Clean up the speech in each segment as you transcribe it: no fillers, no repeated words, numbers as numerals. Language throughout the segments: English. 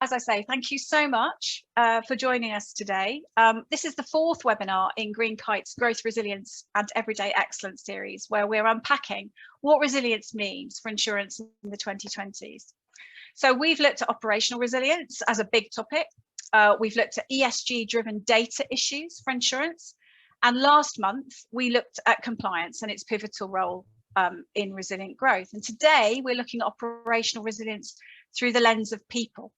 as I say, thank you so much for joining us today. This is the fourth webinar in GreenKite's Growth, Resilience and Everyday Excellence series, where we're unpacking what resilience means for insurance in the 2020s. So we've looked at operational resilience as a big topic. We've looked at ESG-driven data issues for insurance. And last month, we looked at compliance and its pivotal role in resilient growth. And today, we're looking at operational resilience through the lens of people.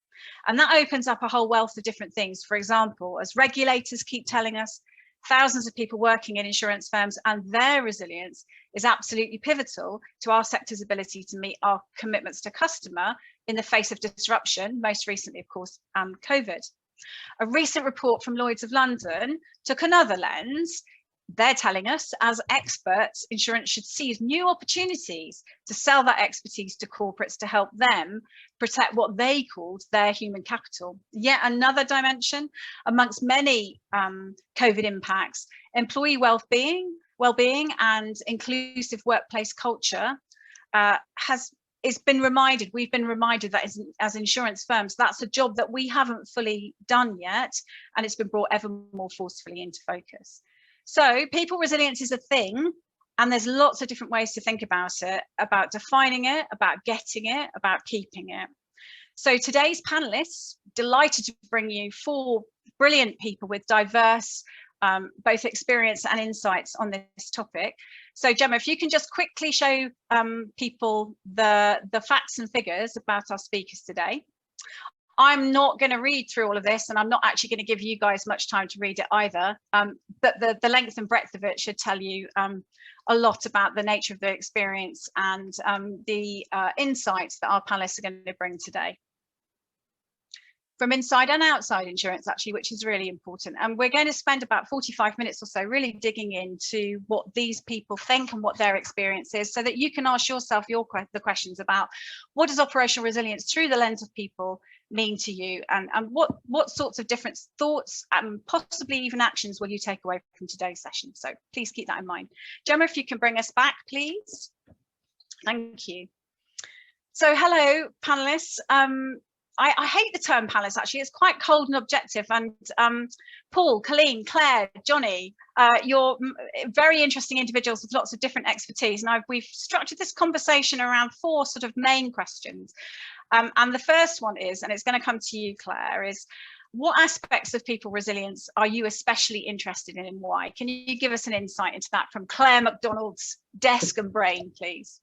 And that opens up a whole wealth of different things. For example, as regulators keep telling us, thousands of people working in insurance firms and their resilience is absolutely pivotal to our sector's ability to meet our commitments to customer in the face of disruption, most recently, of course, COVID. A recent report from Lloyd's of London took another lens. They're telling us, as experts, insurance should seize new opportunities to sell that expertise to corporates to help them protect what they called their human capital. Yet another dimension amongst many COVID impacts, employee well-being and inclusive workplace culture we've been reminded that as insurance firms, that's a job that we haven't fully done yet, and it's been brought ever more forcefully into focus. So people resilience is a thing, and there's lots of different ways to think about it, about defining it, about getting it, about keeping it. So today's panelists, delighted to bring you four brilliant people with diverse both experience and insights on this topic. So Gemma, if you can just quickly show people the facts and figures about our speakers today. I'm not going to read through all of this, and I'm not actually going to give you guys much time to read it either, but the length and breadth of it should tell you a lot about the nature of the experience and the insights that our panelists are going to bring today. From inside and outside insurance, actually, which is really important. And we're going to spend about 45 minutes or so really digging into what these people think and what their experience is, so that you can ask yourself the questions about what does operational resilience through the lens of people mean to you, and what sorts of different thoughts and possibly even actions will you take away from today's session. So please keep that in mind. Gemma, if you can bring us back, please. Thank you. So hello, panelists. I hate the term panelists, actually. It's quite cold and objective. And Paul, Colleen, Claire, Johnny, you're very interesting individuals with lots of different expertise. And we've structured this conversation around four sort of main questions. And the first one is, and it's going to come to you, Claire, is what aspects of people resilience are you especially interested in and why? Can you give us an insight into that from Claire McDonald's desk and brain, please?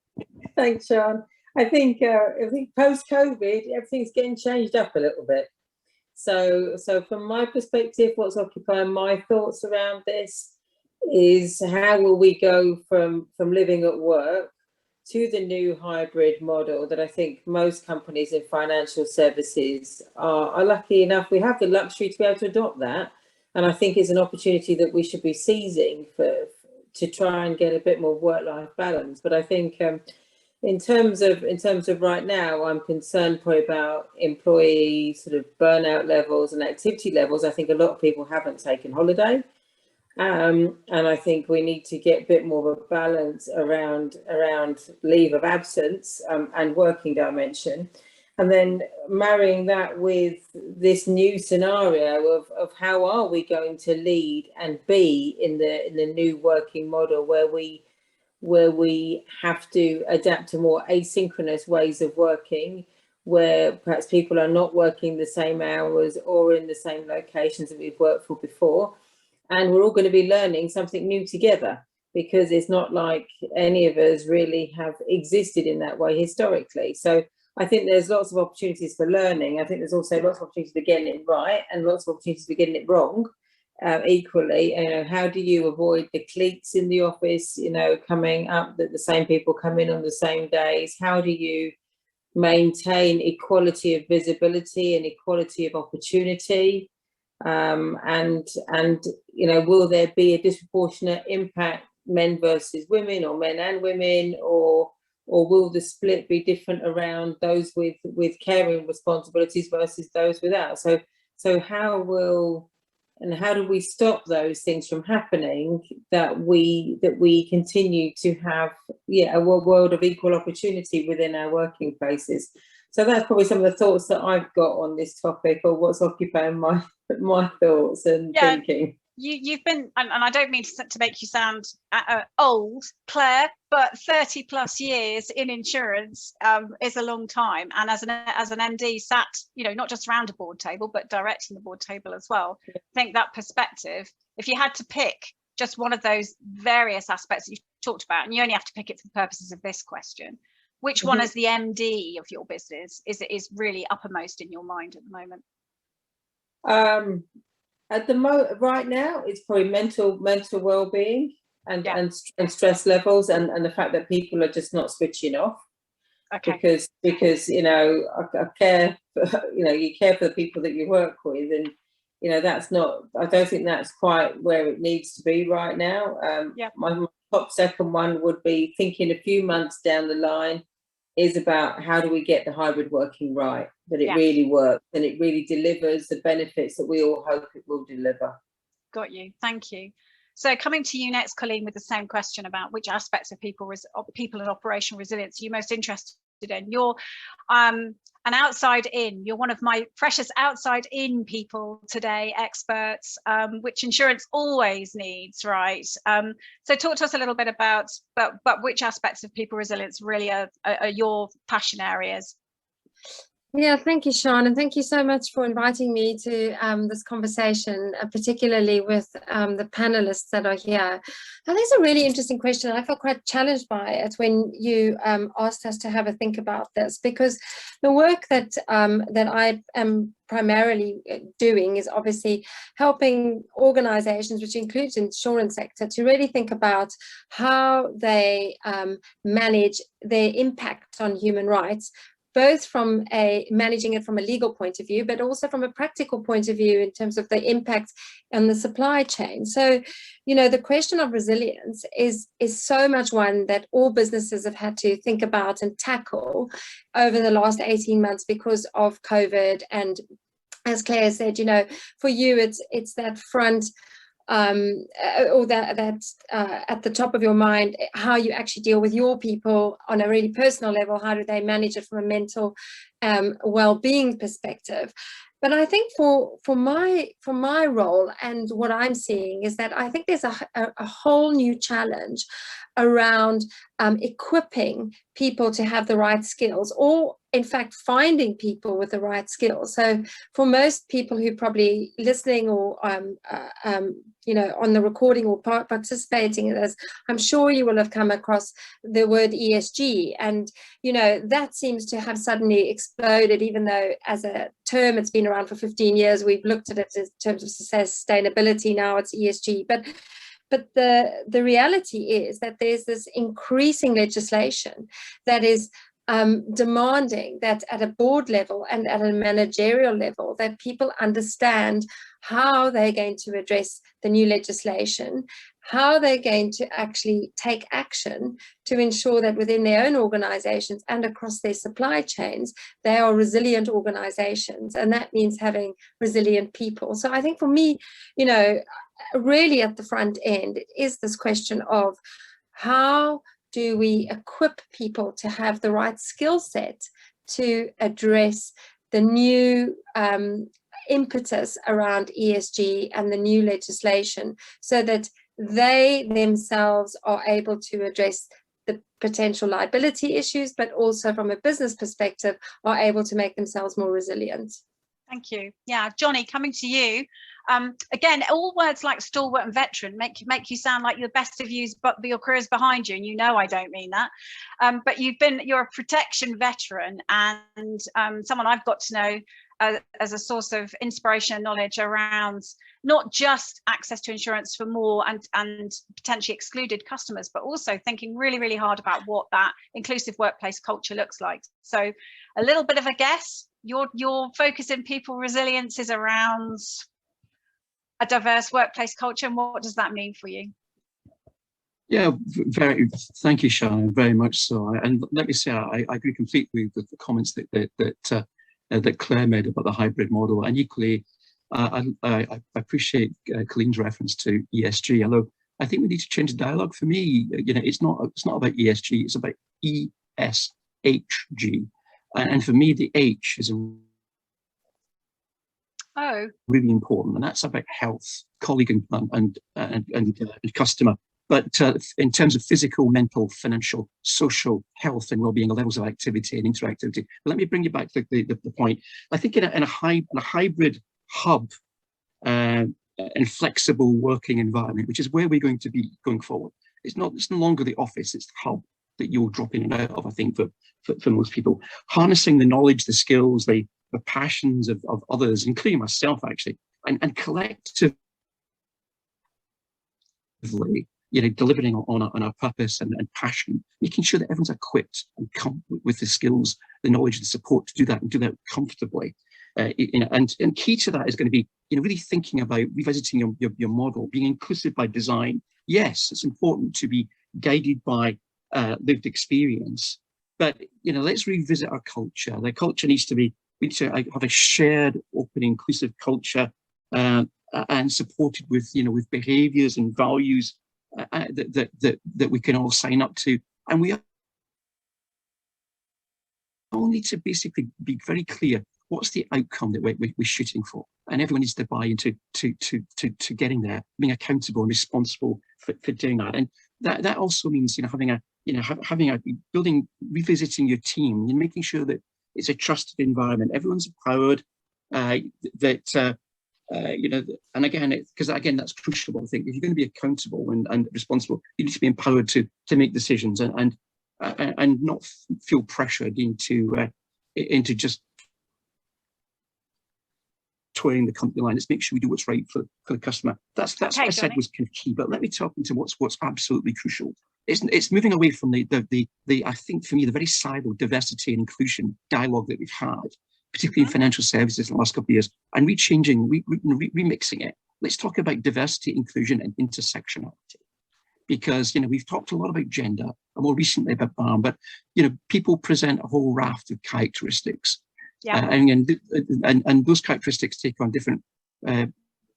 Thanks, Sean. I think post-COVID, everything's getting changed up a little bit. So from my perspective, what's occupying my thoughts around this is how will we go from living at work to the new hybrid model that I think most companies in financial services are lucky enough. We have the luxury to be able to adopt that. And I think it's an opportunity that we should be seizing to try and get a bit more work-life balance. But I think in terms of right now, I'm concerned probably about employee sort of burnout levels and activity levels. I think a lot of people haven't taken holiday. And I think we need to get a bit more of a balance around leave of absence and working dimension. And then marrying that with this new scenario of how are we going to lead and be in the new working model where we have to adapt to more asynchronous ways of working, where perhaps people are not working the same hours or in the same locations that we've worked for before. And we're all going to be learning something new together, because it's not like any of us really have existed in that way historically. So I think there's lots of opportunities for learning. I think there's also lots of opportunities for getting it right and lots of opportunities for getting it wrong. Equally, how do you avoid the cliques in the office, coming up, that the same people come in on the same days? How do you maintain equality of visibility and equality of opportunity? And will there be a disproportionate impact, men versus women, or men and women, or will the split be different around those with caring responsibilities versus those without? So how do we stop those things from happening, that we continue to have a world of equal opportunity within our working places? So that's probably some of the thoughts that I've got on this topic, or what's occupying my thoughts and thinking. You've been, and I don't mean to make you sound old, Claire, but 30 plus years in insurance is a long time. And as an MD sat, not just around a board table, but directing the board table as well. I think that perspective, if you had to pick just one of those various aspects that you've talked about, and you only have to pick it for the purposes of this question, which one as the MD of your business is really uppermost in your mind at the moment? Right now, it's probably mental well-being and stress levels, and the fact that people are just not switching off. Okay. Because I care, you care for the people that you work with, and that's not. I don't think that's quite where it needs to be right now. My top second one would be thinking a few months down the line is about how do we get the hybrid working right, that it really works and it really delivers the benefits that we all hope it will deliver. Got you. Thank you. So coming to you next, Colleen, with the same question about which aspects of people and operational resilience are you most interested in. You're an outside in. You're one of my precious outside in people today, experts, which insurance always needs, right? So talk to us a little bit about but which aspects of people resilience really are your passion areas. Yeah, thank you, Sean, and thank you so much for inviting me to this conversation, particularly with the panelists that are here. And it's a really interesting question. I felt quite challenged by it when you asked us to have a think about this, because the work that I am primarily doing is obviously helping organizations, which includes the insurance sector, to really think about how they manage their impact on human rights, both from managing it from a legal point of view, but also from a practical point of view in terms of the impact on the supply chain. So, the question of resilience is so much one that all businesses have had to think about and tackle over the last 18 months because of COVID. And as Claire said, for you, it's that front or that at the top of your mind, how you actually deal with your people on a really personal level. How do they manage it from a mental well-being perspective? But I think for my role and what I'm seeing is that I think there's a whole new challenge around equipping people to have the right skills, or in fact finding people with the right skills. So for most people who probably listening or on the recording or participating in this, I'm sure you will have come across the word ESG, and that seems to have suddenly exploded, even though as a term it's been around for 15 years. We've looked at it in terms of sustainability. Now it's ESG, but the reality is that there's this increasing legislation that is demanding that at a board level and at a managerial level that people understand how they're going to address the new legislation, how they're going to actually take action to ensure that within their own organizations and across their supply chains, they are resilient organizations. And that means having resilient people. So I think for me, really at the front end is this question of how do we equip people to have the right skill set to address the new impetus around ESG and the new legislation, so that they themselves are able to address the potential liability issues, but also from a business perspective are able to make themselves more resilient. Thank you. Yeah, Johnny, coming to you. Again, all words like stalwart and veteran make you sound like the best of yous, but your career's behind you, and I don't mean that. But you're a protection veteran, and someone I've got to know as a source of inspiration and knowledge around not just access to insurance for more and potentially excluded customers, but also thinking really, really hard about what that inclusive workplace culture looks like. So a little bit of a guess, your focus in people resilience is around a diverse workplace culture, and what does that mean for you? Yeah, thank you, Sharon, very much so. And let me say, I agree completely with the comments that Claire made about the hybrid model, and equally, I appreciate Colleen's reference to ESG. Although I think we need to change the dialogue. For me, it's not about ESG; it's about ESHG. And for me, the H is really important, and that's about health, colleague and customer. But in terms of physical, mental, financial, social health and well-being, levels of activity and interactivity. But let me bring you back to the point. I think in a hybrid hub and flexible working environment, which is where we're going to be going forward. It's no longer the office, it's the hub that you'll drop in and out of, I think, for most people. Harnessing the knowledge, the skills, the passions of others, including myself, actually, and collectively, delivering on our purpose and passion, making sure that everyone's equipped and come with the skills, the knowledge, the support to do that and do that comfortably. And key to that is going to be, really thinking about revisiting your model, being inclusive by design. Yes, it's important to be guided by lived experience, but let's revisit our culture. The culture needs to be, we need to have a shared, open, inclusive culture, and supported with with behaviours and values that we can all sign up to, and we all need to basically be very clear what's the outcome that we're shooting for, and everyone needs to buy into to getting there, being accountable and responsible for doing that. And that also means having a building, revisiting your team and making sure that it's a trusted environment. Everyone's empowered. And again, because that's crucial. I think if you're going to be accountable and responsible, you need to be empowered to make decisions and not feel pressured into just toeing the company line. Let's make sure we do what's right for the customer. That's okay, what I said was kind of key. But let me talk into what's absolutely crucial. It's moving away from the I think for me the very siloed diversity and inclusion dialogue that we've had, particularly in financial services in the last couple of years, and remixing it. Let's talk about diversity, inclusion, and intersectionality. Because we've talked a lot about gender, and more recently about BARM, but people present a whole raft of characteristics, and those characteristics take on different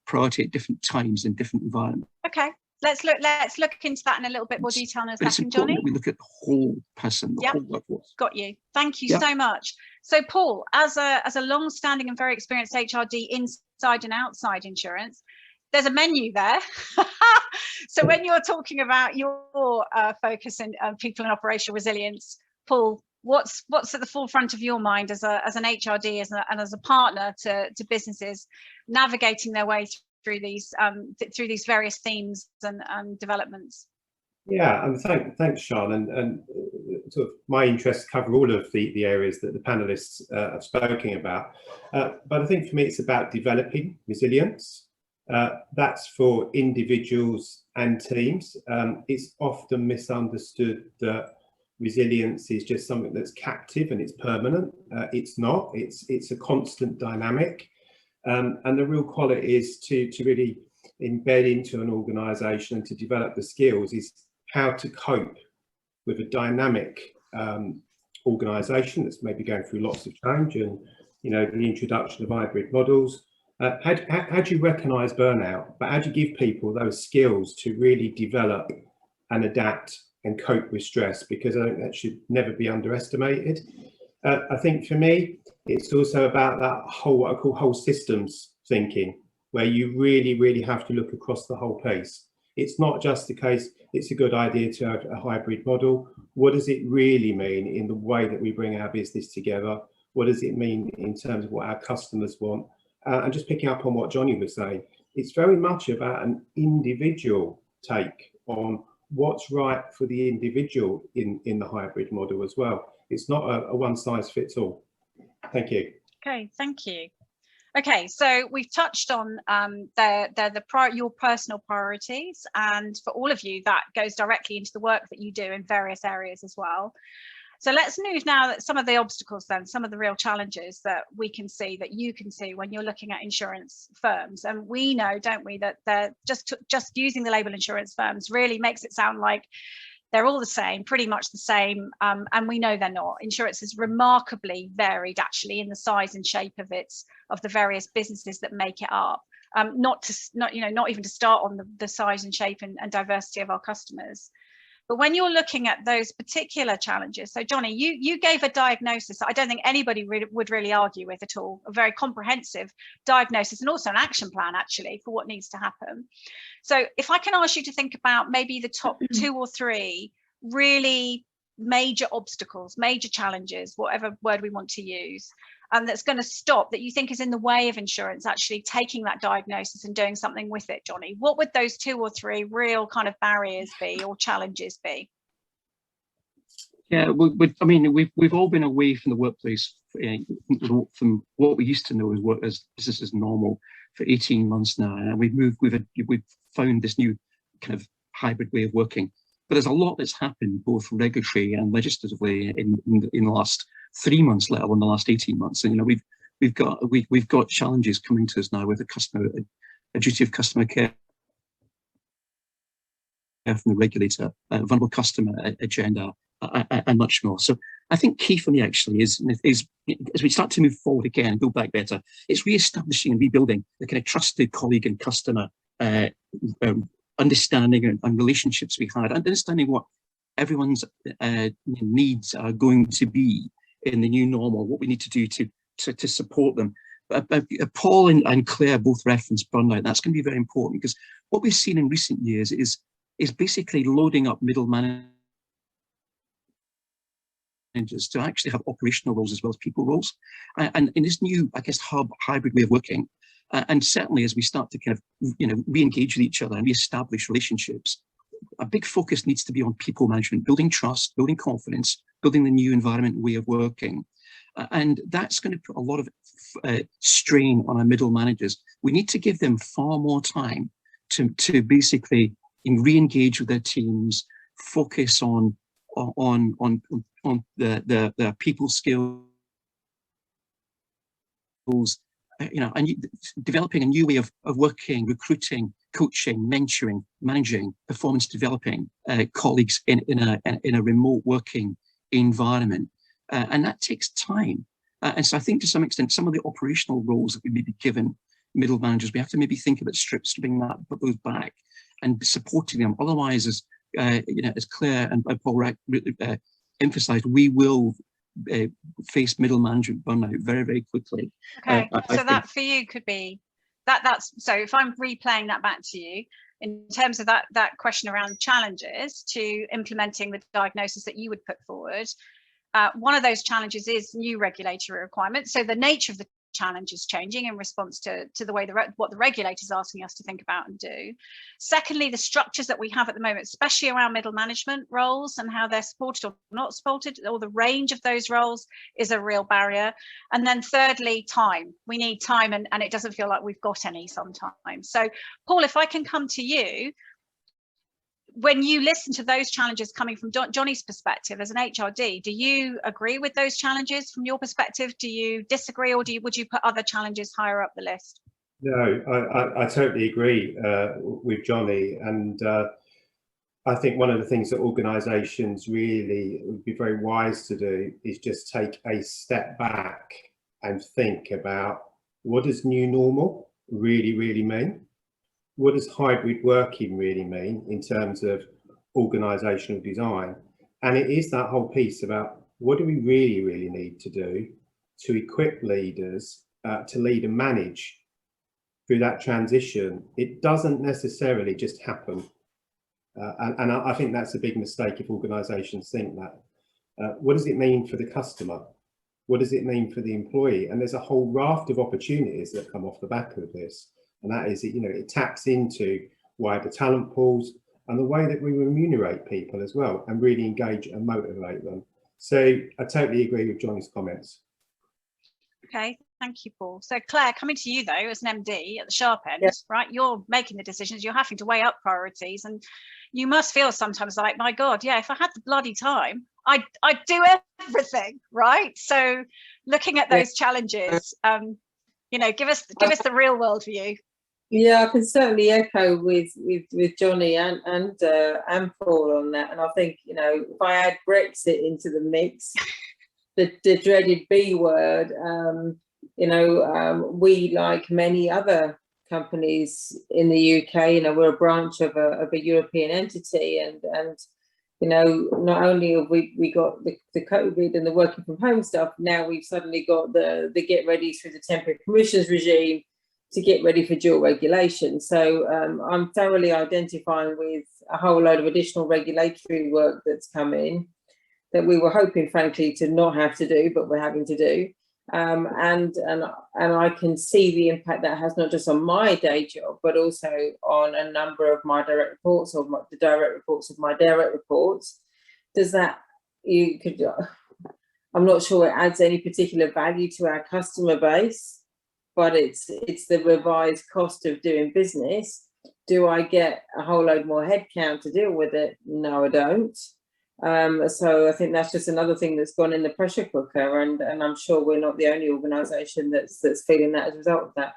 priority at different times in different environments. Okay, let's look into that in a little bit more detail in a second, Johnny. We look at the whole person, the whole workforce. Got you. Thank you so much. So, Paul, as a long-standing and very experienced HRD inside and outside insurance, there's a menu there. So when you're talking about your focus in people and operational resilience, Paul, what's at the forefront of your mind as an HRD and as a partner to businesses navigating their way through these various themes and developments? Yeah, and thanks, Sean. And sort of my interests cover all of the areas that the panelists have spoken about. But I think for me, it's about developing resilience. That's for individuals and teams. It's often misunderstood that resilience is just something that's captive and it's permanent. It's not. It's a constant dynamic. And the real quality is to really embed into an organisation and to develop the skills is how to cope with a dynamic organisation that's maybe going through lots of change and the introduction of hybrid models. How do you recognise burnout, but how do you give people those skills to really develop and adapt and cope with stress? Because I think that should never be underestimated. I think for me, it's also about that whole, what I call whole systems thinking, where you really, really have to look across the whole piece. It's not just the case, it's a good idea to have a hybrid model. What does it really mean in the way that we bring our business together? What does it mean in terms of what our customers want? And just picking up on what Johnny was saying, it's very much about an individual take on what's right for the individual in the hybrid model as well. It's not a one size fits all. Thank you. Okay, thank you. Okay, so we've touched on your personal priorities, and for all of you, that goes directly into the work that you do in various areas as well. So let's move now at some of the obstacles then, some of the real challenges that we can see, that you can see when you're looking at insurance firms. And we know, don't we, that they're just using the label insurance firms really makes it sound like they're all the same, pretty much the same, and we know they're not. Insurance is remarkably varied, actually, in the size and shape of the various businesses that make it up. Not even to start on the size and shape and diversity of our customers. But when you're looking at those particular challenges, so Johnny, you gave a diagnosis that I don't think anybody would really argue with at all, a very comprehensive diagnosis and also an action plan actually for what needs to happen. So if I can ask you to think about maybe the top 2 or 3 really major obstacles, major challenges, whatever word we want to use, and that's going to stop, that you think is in the way of insurance actually taking that diagnosis and doing something with it, Johnny, what would those 2 or 3 real kind of barriers be or challenges be? Yeah, I mean, we've all been away from the workplace from what we used to know as work as business as normal for 18 months now, and we've found this new kind of hybrid way of working. But there's a lot that's happened both regulatory and legislatively in the last 3 months, let alone the last 18 months. And we've got challenges coming to us now with a duty of customer care from the regulator, vulnerable customer agenda, and much more. So I think key for me actually is as we start to move forward again and build back better, it's re-establishing and rebuilding the kind of trusted colleague and customer understanding and relationships we had, and understanding what everyone's needs are going to be in the new normal, what we need to do to support them. Paul and Claire both referenced burnout. That's going to be very important, because what we've seen in recent years is basically loading up middle managers to actually have operational roles as well as people roles. And in this new, I guess, hybrid way of working, and certainly as we start to kind of, re-engage with each other and re-establish relationships, a big focus needs to be on people management, building trust, building confidence, building the new environment way of working. And that's going to put a lot of strain on our middle managers. We need to give them far more time to basically re-engage with their teams, focus on the people skills, and developing a new way of working, recruiting, coaching, mentoring, managing, performance developing colleagues in a remote working environment. And that takes time. And so I think to some extent, some of the operational roles that we may be given middle managers, we have to maybe think about stripping those back and supporting them. Otherwise, as Claire and Paul emphasised, we will face middle management burnout very, very quickly. Okay, so that for you could be that's so if I'm replaying that back to you in terms of that question around challenges to implementing the diagnosis that you would put forward, one of those challenges is new regulatory requirements. So the nature of the challenge is changing in response to the way what the regulator is asking us to think about and do. Secondly, the structures that we have at the moment, especially around middle management roles and how they're supported or not supported, or the range of those roles, is a real barrier. And then thirdly, time. We need time, and it doesn't feel like we've got any sometimes. So Paul, if I can come to you, when you listen to those challenges coming from Johnny's perspective as an HRD, do you agree with those challenges from your perspective? Do you disagree, or would you put other challenges higher up the list? No, I totally agree with Johnny. And I think one of the things that organisations really would be very wise to do is just take a step back and think about, what does new normal really, really mean? What does hybrid working really mean in terms of organisational design? And it is that whole piece about, what do we really, really need to do to equip leaders to lead and manage through that transition? It doesn't necessarily just happen. And I think that's a big mistake if organisations think that. What does it mean for the customer? What does it mean for the employee? And there's a whole raft of opportunities that come off the back of this. And that is, it taps into wider talent pools and the way that we remunerate people as well, and really engage and motivate them. So I totally agree with Johnny's comments. Okay, thank you, Paul. So Claire, coming to you though, as an MD at the sharp end, right? You're making the decisions, you're having to weigh up priorities, and you must feel sometimes like, my God, yeah, if I had the bloody time, I'd do everything, right? So looking at those challenges, give us the real world view. Yeah, I can certainly echo with Johnny and Paul on that. And I think, if I add Brexit into the mix, the dreaded B word, we, like many other companies in the UK, we're a branch of a European entity, and you know, not only have we got the COVID and the working from home stuff, now we've suddenly got the get ready through the temporary permissions regime to get ready for dual regulation. So I'm thoroughly identifying with a whole load of additional regulatory work that's come in that we were hoping, frankly, to not have to do, but we're having to do. And I can see the impact that has not just on my day job, but also on a number of my direct reports, or the direct reports of my direct reports. Does that, I'm not sure it adds any particular value to our customer base, but it's the revised cost of doing business. Do I get a whole load more headcount to deal with it? No, I don't. So I think that's just another thing that's gone in the pressure cooker, and I'm sure we're not the only organisation that's feeling that as a result of that.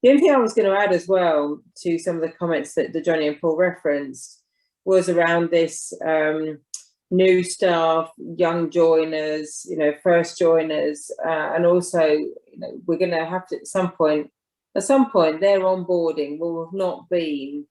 The only thing I was going to add as well to some of the comments that Johnny and Paul referenced was around this new staff, young joiners, you know, first joiners, and also, you know, we're going to have to at some point their onboarding will have not been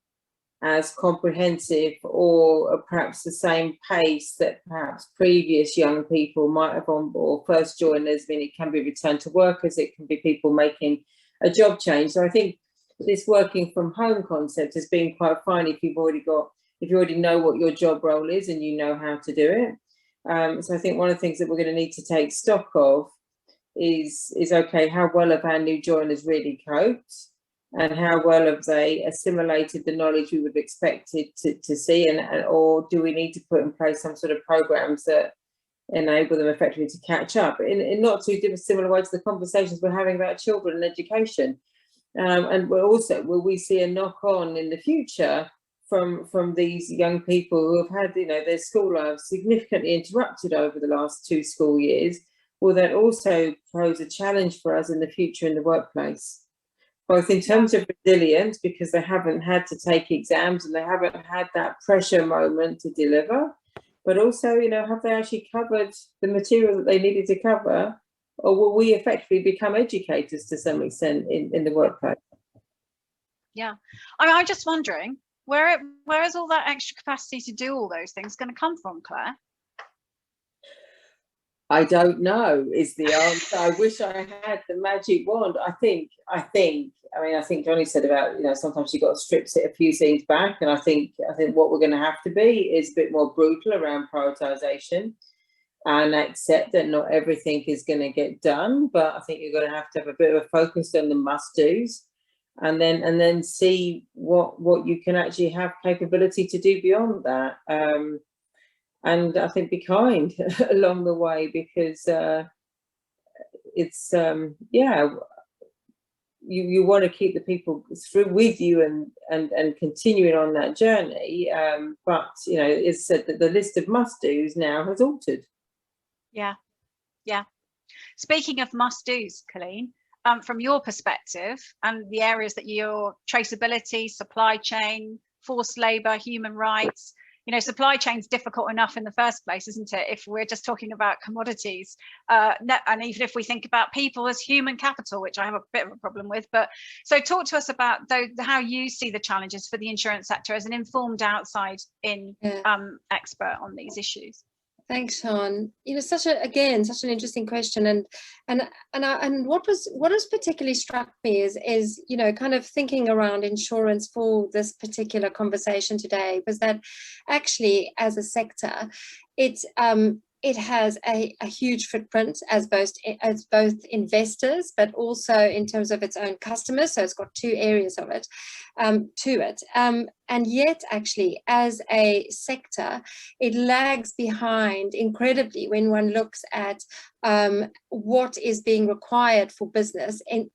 as comprehensive or perhaps the same pace that perhaps previous young people might have on board. First joiners, I mean, it can be return to workers, it can be people making a job change. So I think this working from home concept has been quite fine if you already know what your job role is and you know how to do it. So I think one of the things that we're going to need to take stock of is okay, how well have our new joiners really coped? And how well have they assimilated the knowledge we would have expected to see, or do we need to put in place some sort of programs that enable them effectively to catch up in not too similar way to the conversations we're having about children and education? And will we see a knock on in the future from these young people who have had, you know, their school lives significantly interrupted over the last 2 school years? Will that also pose a challenge for us in the future in the workplace? Both in terms of resilience, because they haven't had to take exams and they haven't had that pressure moment to deliver, but also, you know, have they actually covered the material that they needed to cover, or will we effectively become educators to some extent in the workplace? Yeah, I'm just wondering, where is all that extra capacity to do all those things going to come from, Claire? I don't know is the answer. I wish I had the magic wand. I think Johnny said about, you know, sometimes you've got to strip it a few scenes back, and I think what we're going to have to be is a bit more brutal around prioritisation and accept that not everything is going to get done, but I think you're going to have a bit of a focus on the must-dos, and then see what you can actually have capability to do beyond that. And I think be kind along the way, because it's you want to keep the people through with you and continuing on that journey. But you know, it's said that the list of must-dos now has altered. Yeah. Speaking of must-dos, Colleen, from your perspective and the areas that your traceability, supply chain, forced labour, human rights. You know, supply chain's difficult enough in the first place, isn't it? If we're just talking about commodities, and even if we think about people as human capital, which I have a bit of a problem with. But so talk to us about how you see the challenges for the insurance sector as an informed outside-in expert on these issues. Thanks, Sean. You know, such an interesting question, and what has particularly struck me is you know, kind of thinking around insurance for this particular conversation today, was that actually as a sector, it has a huge footprint as both investors, but also in terms of its own customers. So it's got 2 areas of it to it. And yet, actually, as a sector, it lags behind incredibly when one looks at what is being required for business and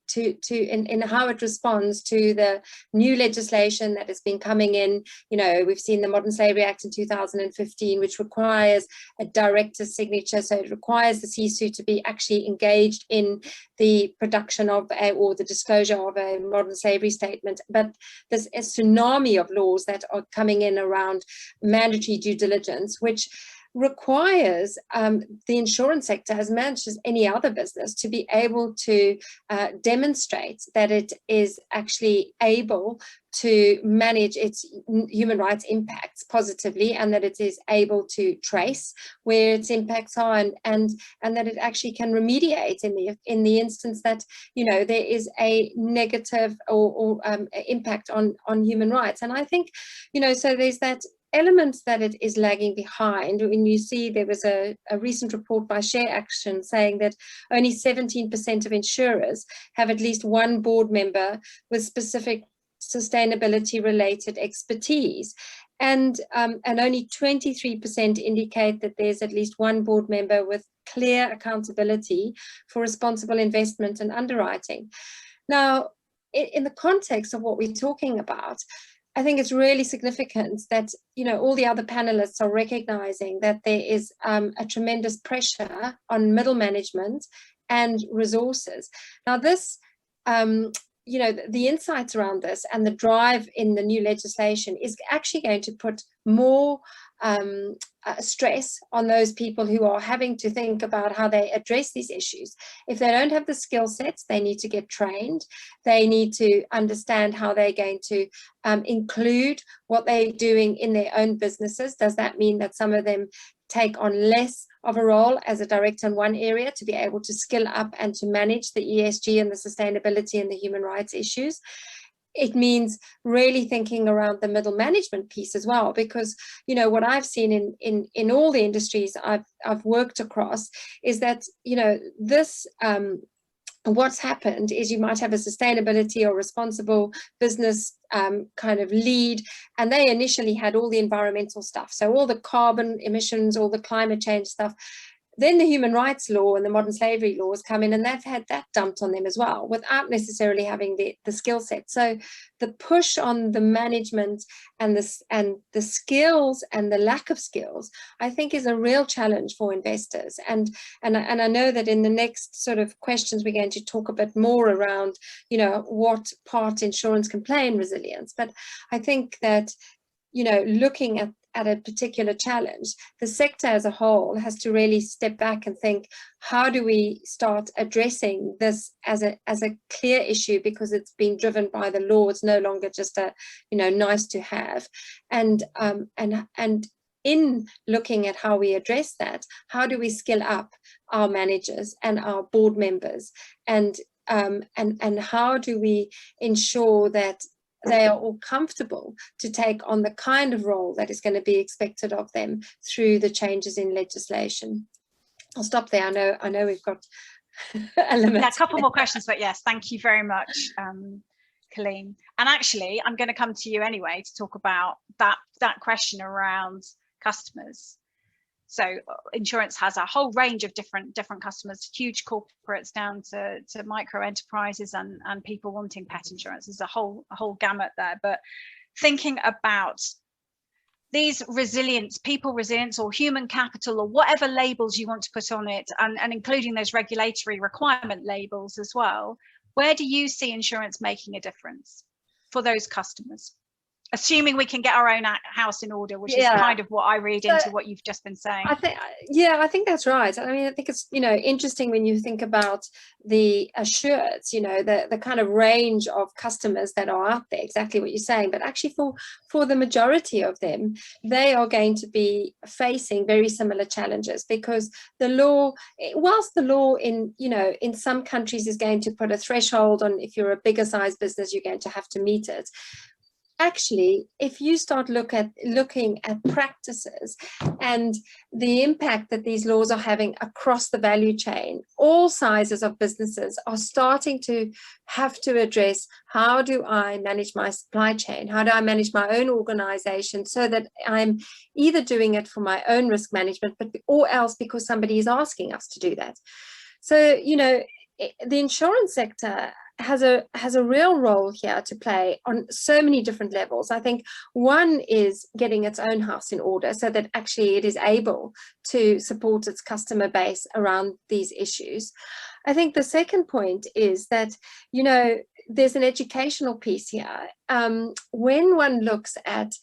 how it responds to the new legislation that has been coming in. You know, we've seen the Modern Slavery Act in 2015, which requires a director's signature. So it requires the C-suite to be actually engaged in the production of or the disclosure of a modern slavery statement. But there's a tsunami of laws that are coming in around mandatory due diligence, which requires the insurance sector, as much as any other business, to be able to demonstrate that it is actually able to manage its human rights impacts positively, and that it is able to trace where its impacts are, and that it actually can remediate in the instance that, you know, there is a negative or impact on human rights. And I think, you know, so there's that element that it is lagging behind. When you see, there was a recent report by Share Action saying that only 17% of insurers have at least one board member with specific sustainability related expertise, and only 23% indicate that there's at least one board member with clear accountability for responsible investment and underwriting. Now, in the context of what we're talking about, I think it's really significant that, you know, all the other panelists are recognizing that there is a tremendous pressure on middle management and resources. Now, this you know, the insights around this and the drive in the new legislation is actually going to put more stress on those people who are having to think about how they address these issues. If they don't have the skill sets, they need to get trained. They need to understand how they're going to include what they're doing in their own businesses. Does that mean that some of them take on less of a role as a director in one area to be able to skill up and to manage the ESG and the sustainability and the human rights issues? It means really thinking around the middle management piece as well, because, you know, what I've seen in all the industries I've worked across is that, you know, this what's happened is you might have a sustainability or responsible business kind of lead, and they initially had all the environmental stuff, so all the carbon emissions, all the climate change stuff. Then the human rights law and the modern slavery laws come in, and they've had that dumped on them as well, without necessarily having the skill set. So the push on the management and the skills and the lack of skills, I think, is a real challenge for investors. And I know that in the next sort of questions, we're going to talk a bit more around, you know, what part insurance can play in resilience. But I think that, you know, looking at a particular challenge, the sector as a whole has to really step back and think, how do we start addressing this as a clear issue, because it's being driven by the law. It's no longer just a, you know, nice to have. And in looking at how we address that, how do we skill up our managers and our board members, and how do we ensure that they are all comfortable to take on the kind of role that is going to be expected of them through the changes in legislation. I'll stop there. I know we've got a limit. Yeah, a couple more questions, but yes, thank you very much, Colleen. And actually, I'm going to come to you anyway to talk about that question around customers. So insurance has a whole range of different customers, huge corporates down to micro enterprises and people wanting pet insurance. There's a whole gamut there. But thinking about these resilience, people resilience, or human capital, or whatever labels you want to put on it, and including those regulatory requirement labels as well, where do you see insurance making a difference for those customers? Assuming we can get our own house in order, which is kind of what I read into what you've just been saying. I think that's right. I mean, I think it's, you know, interesting when you think about the assureds, you know, the kind of range of customers that are out there, exactly what you're saying. But actually for the majority of them, they are going to be facing very similar challenges, because the law, whilst the law in some countries is going to put a threshold on, if you're a bigger size business, you're going to have to meet it. Actually, if you start looking at practices and the impact that these laws are having across the value chain, all sizes of businesses are starting to have to address, how do I manage my supply chain? How do I manage my own organization so that I'm either doing it for my own risk management, or else because somebody is asking us to do that? So, you know, the insurance sector has a real role here to play on so many different levels. I think one is getting its own house in order so that actually it is able to support its customer base around these issues. I think the second point is that, you know, there's an educational piece here. When one looks at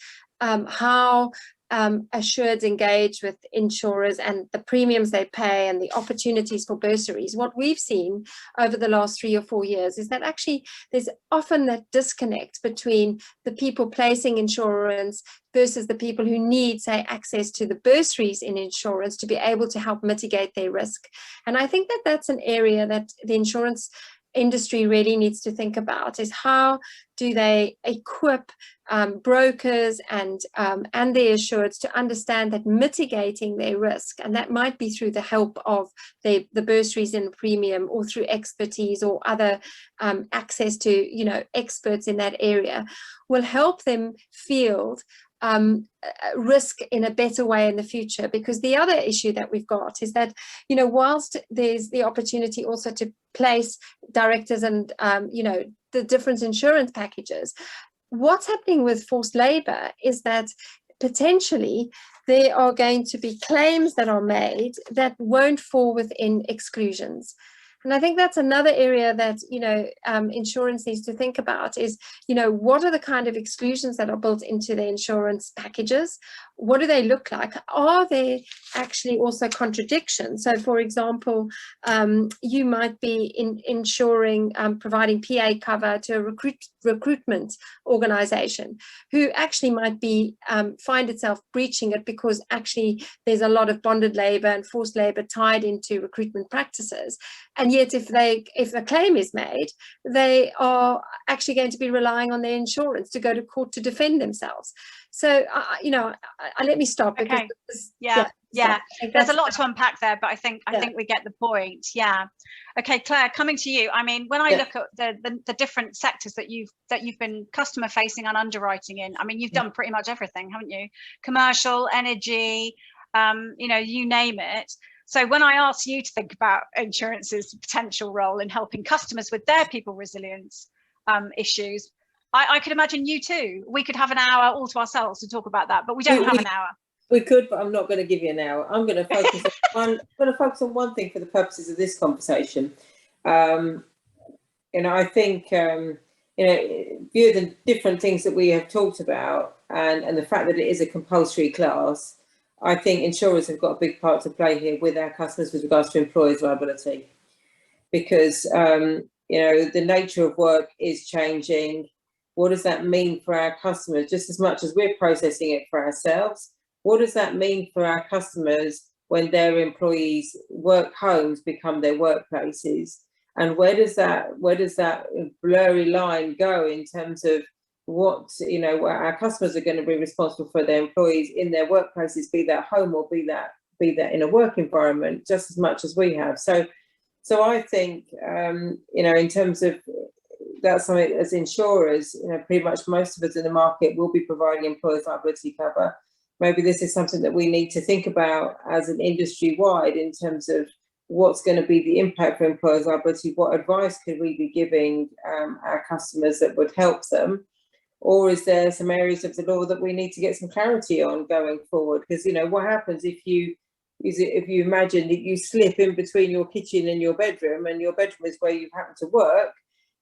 how assureds engage with insurers and the premiums they pay and the opportunities for bursaries, what we've seen over the last 3 or 4 years is that actually there's often that disconnect between the people placing insurance versus the people who need, say, access to the bursaries in insurance to be able to help mitigate their risk. And I think that that's an area that the insurance industry really needs to think about, is how do they equip brokers and their assureds to understand that mitigating their risk, and that might be through the help of the bursaries in premium or through expertise or other access to, you know, experts in that area, will help them field risk in a better way in the future. Because the other issue that we've got is that, you know, whilst there's the opportunity also to place directors and you know, the different insurance packages, what's happening with forced labor is that potentially there are going to be claims that are made that won't fall within exclusions. And I think that's another area that, you know, insurance needs to think about is, you know, what are the kind of exclusions that are built into the insurance packages? What do they look like? Are there actually also contradictions? So, for example, you might be insuring, providing PA cover to a recruitment organization who actually might be find itself breaching it because actually there's a lot of bonded labor and forced labor tied into recruitment practices. And yet if a claim is made, they are actually going to be relying on their insurance to go to court to defend themselves. So, you know, let me stop. Because there's a lot to unpack there, but I think we get the point. Yeah. Okay, Claire, coming to you. I mean, when I look at the different sectors that you've been customer facing and underwriting in, I mean, you've done pretty much everything, haven't you? Commercial, energy, you know, you name it. So when I asked you to think about insurance's potential role in helping customers with their people resilience issues, I could imagine you too. We could have an hour all to ourselves to talk about that, but we don't have an hour. We could, but I'm not going to give you an hour. I'm going to focus on one thing for the purposes of this conversation. You know, I think you know, view the different things that we have talked about, and the fact that it is a compulsory class, I think insurers have got a big part to play here with our customers with regards to employers' liability, because you know, the nature of work is changing. What does that mean for our customers? Just as much as we're processing it for ourselves, what does that mean for our customers when their employees' work homes become their workplaces? And where does that blurry line go in terms of what, you know, where our customers are going to be responsible for their employees in their workplaces, be that home or be that in a work environment, just as much as we have. So I think you know, in terms of that's something as insurers, you know, pretty much most of us in the market will be providing employers' liability cover. Maybe this is something that we need to think about as an industry wide in terms of what's going to be the impact for employers' liability. What advice could we be giving our customers that would help them? Or is there some areas of the law that we need to get some clarity on going forward? Because, you know, what happens if you imagine that you slip in between your kitchen and your bedroom is where you happen to work,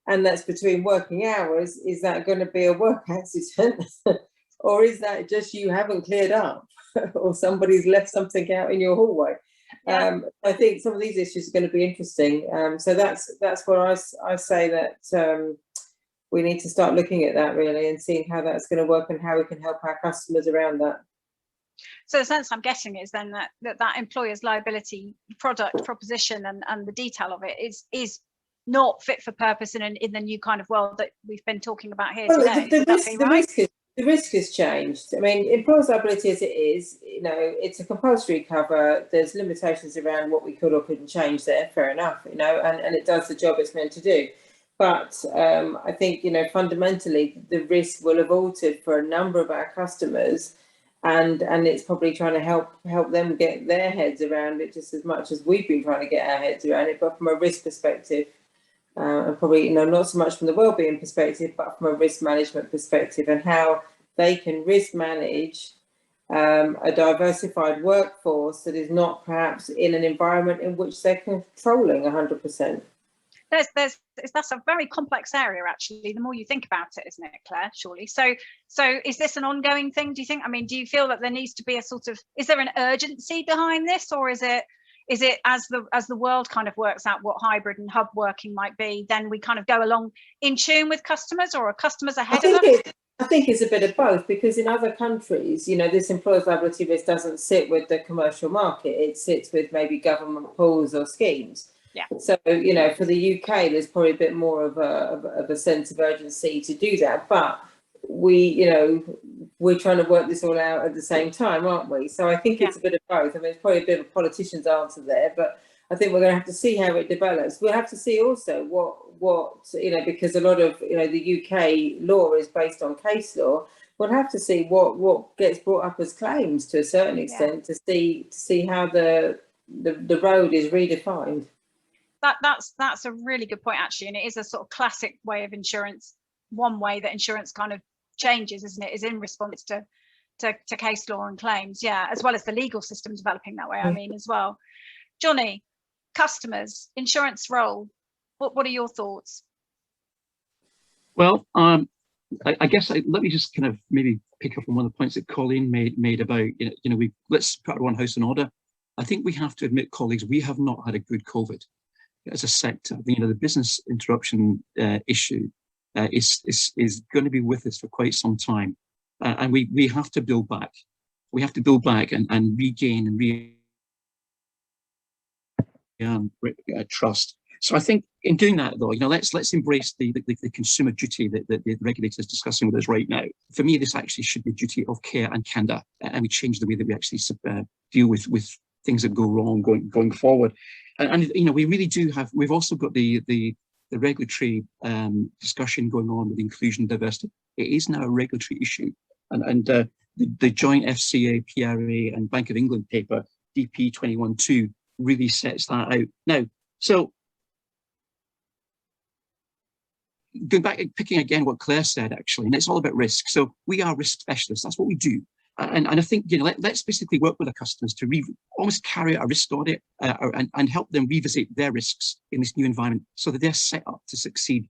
and that's between working hours? Is that going to be a work accident? Or is that just you haven't cleared up or somebody's left something out in your hallway? Yeah. I think some of these issues are going to be interesting. So that's where I say that we need to start looking at that really and seeing how that's going to work and how we can help our customers around that. So the sense I'm getting is then that employer's liability proposition and the detail of it is not fit for purpose in the new kind of world that we've been talking about here today. The risk has changed. I mean, employer's liability as it is, you know, it's a compulsory cover. There's limitations around what we could or couldn't change there, fair enough, you know, and it does the job it's meant to do. But I think, you know, fundamentally the risk will have altered for a number of our customers, and it's probably trying to help them get their heads around it just as much as we've been trying to get our heads around it, but from a risk perspective. And probably, you know, not so much from the wellbeing perspective, but from a risk management perspective, and how they can risk manage a diversified workforce that is not perhaps in an environment in which they're controlling 100%. That's a very complex area, actually, the more you think about it, isn't it, Claire, surely? So is this an ongoing thing, do you think? I mean, do you feel that there needs to be a sort of, is there an urgency behind this, or is it as the world kind of works out what hybrid and hub working might be, then we kind of go along in tune with customers, or are customers ahead of us? I think it's a bit of both, because in other countries, you know, this employer's liability risk doesn't sit with the commercial market. It sits with maybe government pools or schemes. Yeah. So, you know, for the UK, there's probably a bit more of a sense of urgency to do that. But we're trying to work this all out at the same time, aren't we? So I think it's a bit of both. I mean, it's probably a bit of a politician's answer there, but I think we're going to have to see how it develops. We'll have to see also what because a lot of the UK law is based on case law. We'll have to see what gets brought up as claims to a certain extent to see how the road is redefined. That's a really good point, actually, and it is a sort of classic way of insurance. One way that insurance kind of changes, isn't it, is in response to case law and claims, as well as the legal system developing that way, I mean, as well. Johnny, customers, insurance role, what are your thoughts? Well, I guess let me just kind of maybe pick up on one of the points that Colleen made about, let's put our own house in order. I think we have to admit, colleagues, we have not had a good COVID as a sector. The business interruption issue is going to be with us for quite some time, and we have to build back. We have to build back and regain and trust. So I think in doing that, though, let's embrace the consumer duty that the regulator is discussing with us right now. For me, this actually should be a duty of care and candour, and we change the way that we actually deal with things that go wrong going forward. And we really do have. We've also got the regulatory discussion going on with inclusion and diversity. It is now a regulatory issue, and the joint FCA, PRA, and Bank of England paper DP 21-2 really sets that out now. So going back and picking again what Claire said, actually, and it's all about risk. So we are risk specialists. That's what we do. And I think, let's basically work with our customers to almost carry out a risk audit and help them revisit their risks in this new environment so that they're set up to succeed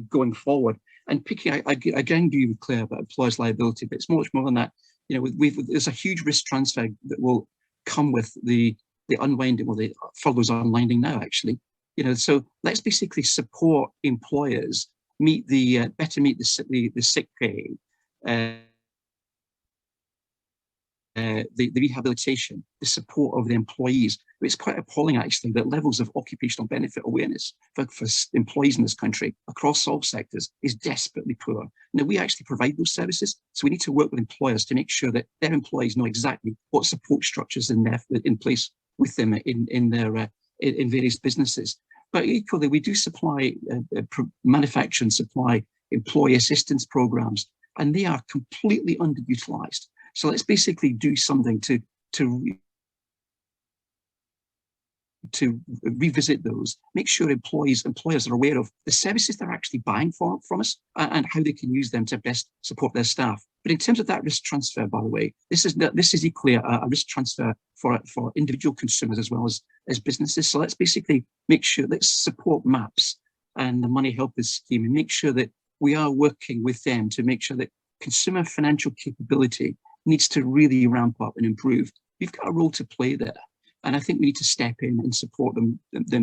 going forward. And picking, I again agree with Claire about employers' liability, but it's much more than that. There's a huge risk transfer that will come with the unwinding, or the furloughs are unwinding now, actually. So let's basically support employers better meet the sick pay, the rehabilitation, the support of the employees. It's quite appalling, actually, that levels of occupational benefit awareness for employees in this country across all sectors is desperately poor. Now, we actually provide those services, so we need to work with employers to make sure that their employees know exactly what support structures in place with them in various businesses. But equally, we do supply manufacture and supply employee assistance programs, and they are completely underutilized. So let's basically do something to revisit those, make sure employers are aware of the services they're actually buying from us and how they can use them to best support their staff. But in terms of that risk transfer, by the way, this is equally a risk transfer for individual consumers as well as businesses. So let's basically make sure, let's support MAPS and the Money Helpers Scheme, and make sure that we are working with them to make sure that consumer financial capability needs to really ramp up and improve. We've got a role to play there, and I think we need to step in and support them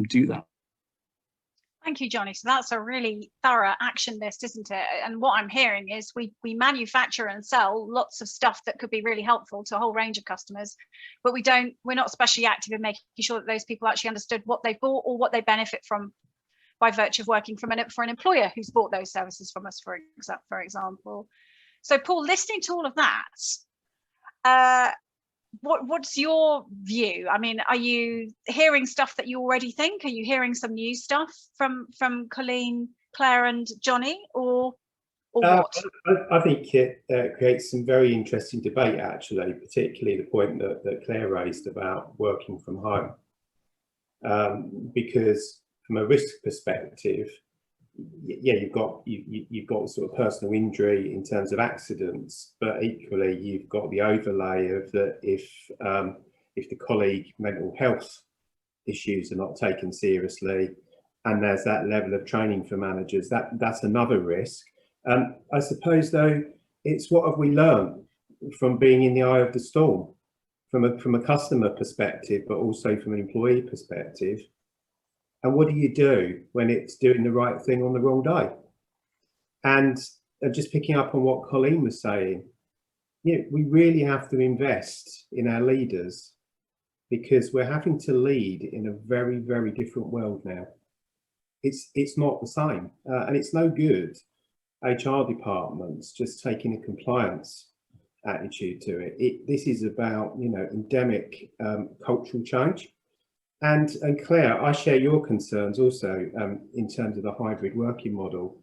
do that. Thank you, Johnny. So that's a really thorough action list, isn't it? And what I'm hearing is we manufacture and sell lots of stuff that could be really helpful to a whole range of customers, but we're not especially active in making sure that those people actually understood what they bought or what they benefit from by virtue of working for an employer who's bought those services from us, for example. So, Paul, listening to all of that, what's your view? I mean, are you hearing stuff that you already think? Are you hearing some new stuff from Colleen, Claire, and Johnny, or what? I think it creates some very interesting debate, actually, particularly the point that Claire raised about working from home, because from a risk perspective, you've got sort of personal injury in terms of accidents, but equally you've got the overlay of that if the colleague mental health issues are not taken seriously, and there's that level of training for managers. That's another risk. I suppose, though, it's what have we learned from being in the eye of the storm, from a customer perspective, but also from an employee perspective. And what do you do when it's doing the right thing on the wrong day? And just picking up on what Colleen was saying, we really have to invest in our leaders, because we're having to lead in a very, very different world now. It's not the same, and it's no good HR departments just taking a compliance attitude to it. This is about, endemic cultural change. And Claire, I share your concerns also in terms of the hybrid working model,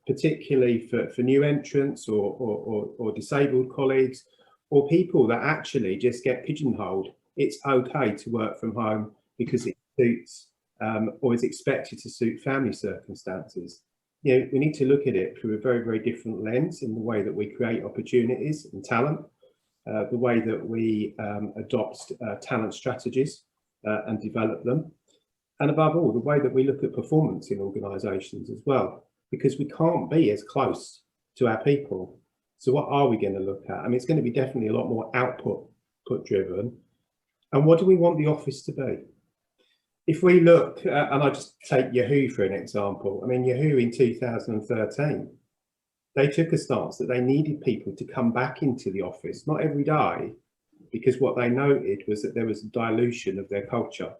particularly for new entrants or disabled colleagues, or people that actually just get pigeonholed. It's okay to work from home because it suits or is expected to suit family circumstances. We need to look at it through a very, very different lens in the way that we create opportunities and talent, the way that we adopt talent strategies and develop them, and above all, the way that we look at performance in organisations as well, because we can't be as close to our people. So what are we going to look at? I mean, it's going to be definitely a lot more output driven. And what do we want the office to be? If we look, and I just take Yahoo for an example. I mean, Yahoo in 2013, they took a stance that they needed people to come back into the office, not every day, because what they noted was that there was a dilution of their culture.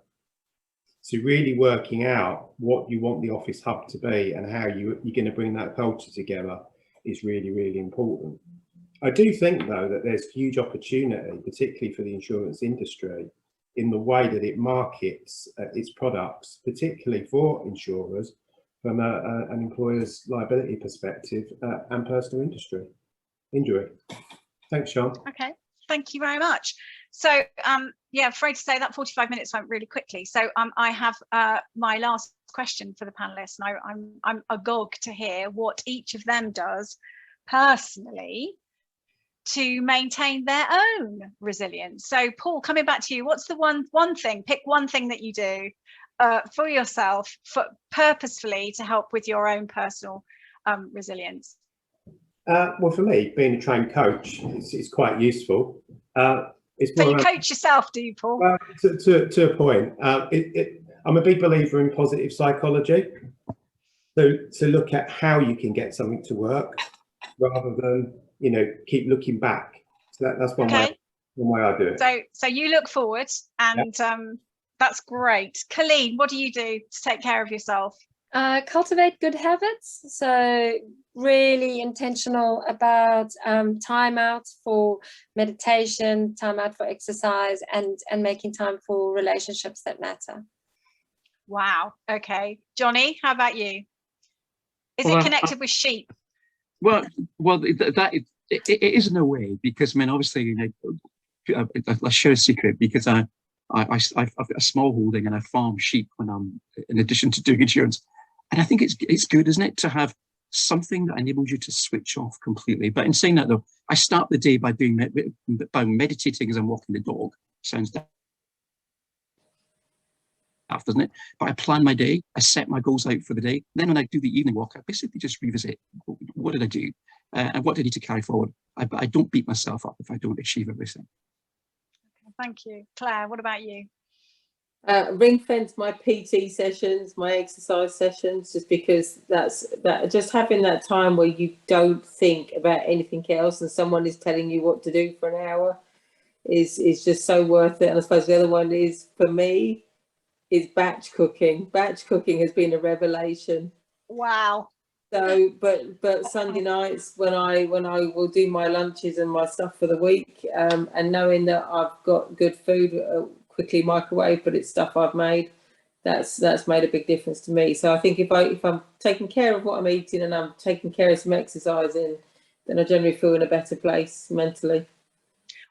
So really working out what you want the office hub to be and how you're going to bring that culture together is really, really important. I do think, though, that there's huge opportunity, particularly for the insurance industry, in the way that it markets its products, particularly for insurers, from an employer's liability perspective and personal injury. Thanks, Sean. Okay, thank you very much. So, yeah, afraid to say that 45 minutes went really quickly. So I have my last question for the panelists, and I'm agog to hear what each of them does personally to maintain their own resilience. So Paul, coming back to you, what's the one thing, pick one thing that you do for yourself, purposefully, to help with your own personal resilience? Well, for me, being a trained coach is quite useful. So you coach yourself, do you, Paul? Well, to a point. I'm a big believer in positive psychology. So to look at how you can get something to work rather than, keep looking back. So that's one way I do it. So you look forward, and that's great. Colleen, what do you do to take care of yourself? Cultivate good habits. So really intentional about time out for meditation, time out for exercise, and making time for relationships that matter. Wow. Okay. Johnny, how about you? Is it connected with sheep? Well, it is in a way, because I mean, obviously, I'll share a secret, because I've got a small holding and I farm sheep when I'm, in addition to doing insurance, and I think it's good, isn't it, to have something that enables you to switch off completely. But in saying that, though, I start the day by meditating as I'm walking the dog. Sounds daft, doesn't it? But I plan my day, I set my goals out for the day. Then when I do the evening walk, I basically just revisit, what did I do? And what do I need to carry forward? I don't beat myself up if I don't achieve everything. Thank you. Claire, what about you? Ring fence my PT sessions, my exercise sessions, just because just having that time where you don't think about anything else and someone is telling you what to do for an hour is just so worth it. And I suppose the other one is, for me, is batch cooking. Batch cooking has been a revelation. Wow. So, but Sunday nights when I will do my lunches and my stuff for the week, and knowing that I've got good food, quickly microwave, but it's stuff I've made, that's made a big difference to me. So I think if I'm taking care of what I'm eating and I'm taking care of some exercising, then I generally feel in a better place mentally.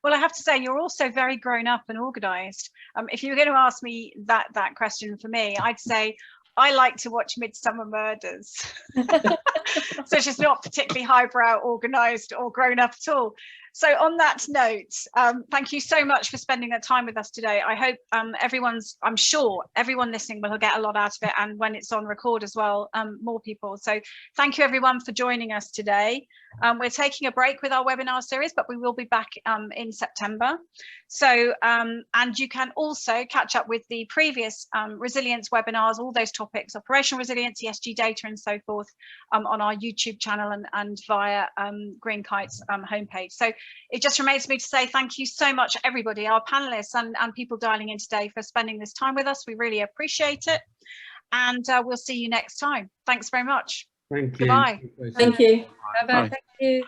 Well, I have to say, you're also very grown up and organised. If you were going to ask me that question for me, I'd say I like to watch Midsummer Murders. So it's just not particularly highbrow, organised or grown up at all. So on that note, thank you so much for spending that time with us today. I hope I'm sure everyone listening will get a lot out of it, and when it's on record as well, more people. So thank you everyone for joining us today. We're taking a break with our webinar series, but we will be back in September. So, and you can also catch up with the previous resilience webinars, all those topics, operational resilience, ESG data and so forth, on our YouTube channel and via GreenKite's homepage. So it just remains me to say thank you so much, everybody, our panelists and people dialing in today, for spending this time with us. We really appreciate it. And we'll see you next time. Thanks very much. Thank you. Goodbye. Thank you. Bye-bye. Thank you.